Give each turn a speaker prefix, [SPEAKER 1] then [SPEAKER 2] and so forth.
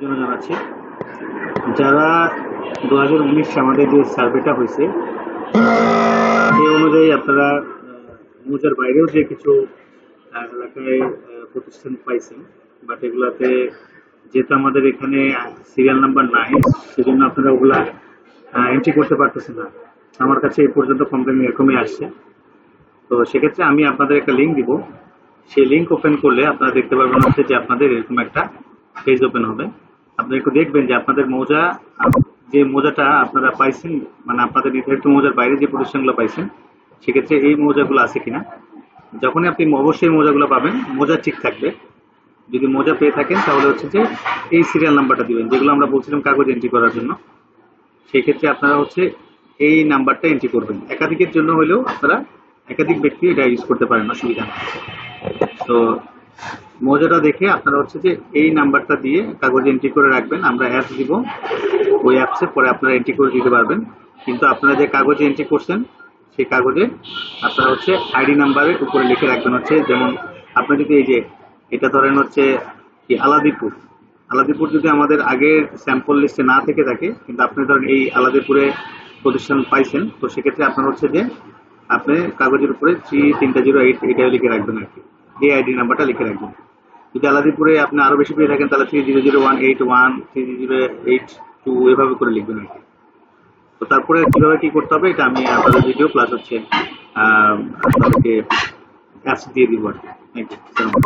[SPEAKER 1] জন্য জানাচ্ছি যারা 2019 আমাদের যে সার্ভেটা হয়েছে সেই অনুযায়ী আপনারা মৌজার বাইরেও যে কিছু এলাকায় প্রতিষ্ঠান পাইছেন, বাট এগুলাতে যেহেতু আমাদের এখানে সিরিয়াল নাম্বার নাই, সেজন্য আপনারা ওগুলা এন্ট্রি করতে পারতেছেন না। আমার কাছে এই পর্যন্ত কমপ্লেন এরকমই আসছে। তো সেক্ষেত্রে আমি আপনাদের একটা লিঙ্ক দিব, সেই লিঙ্ক ওপেন করলে আপনারা দেখতে পারবেন হচ্ছে যে আপনাদের এরকম একটা পেজ ওপেন হবে। আপনি একটু দেখবেন যে আপনাদের মৌজা, যে মৌজাটা আপনারা পাইছেন, মানে আপনাদের নির্ধারিত মৌজার বাইরে যে প্রতিষ্ঠানগুলো পাইছেন, সেক্ষেত্রে এই মৌজাগুলো আছে কিনা। যখনই আপনি অবশ্যই মৌজাগুলো পাবেন, মৌজা ঠিক থাকবে। যদি মৌজা পেয়ে থাকেন তাহলে হচ্ছে যে এই সিরিয়াল নাম্বারটা দিবেন, যেগুলো আমরা বলছিলাম কাগজ এন্ট্রি করার জন্য। সেই ক্ষেত্রে আপনারা হচ্ছে এই নাম্বারটা এন্ট্রি করবেন। একাধিকের জন্য হলেও আপনারা একাধিক ব্যক্তি এটা ইউজ করতে পারেন, অসুবিধা নেই। তো মৌজাটা দেখে আপনারা হচ্ছে যে এই নাম্বারটা দিয়ে কাগজে এন্ট্রি করে রাখবেন। আমরা অ্যাপস দিব, ওই অ্যাপসে পরে আপনারা এন্ট্রি করে দিতে পারবেন। কিন্তু আপনারা যে কাগজে এন্ট্রি করছেন সেই কাগজে আপনারা হচ্ছে আইডি নাম্বারের উপরে লিখে রাখবেন হচ্ছে, যেমন আপনি যদি এই যে এটা ধরেন হচ্ছে কি আলাদিপুর যদি আমাদের আগের স্যাম্পল লিস্টে না থেকে থাকে, কিন্তু আপনি ধরেন এই আলাদিপুরে প্রতিষ্ঠান পাইছেন, তো সেক্ষেত্রে আপনার হচ্ছে যে আপনি কাগজের উপরে 33008 এটাও লিখে রাখবেন আর কি, এই আইডি নাম্বারটা লিখে রাখবেন। যদি আলাদিপুরে আপনি আরো বেশি পেয়ে থাকেন তাহলে 300181 3008 এভাবে করে লিখবেন আর কি। তো তারপরে কিভাবে কি করতে হবে এটা আমি আপনাদের ভিডিও প্লাস হচ্ছে আপনাদেরকে অ্যাপস দিয়ে দিব আর কি। Thank you.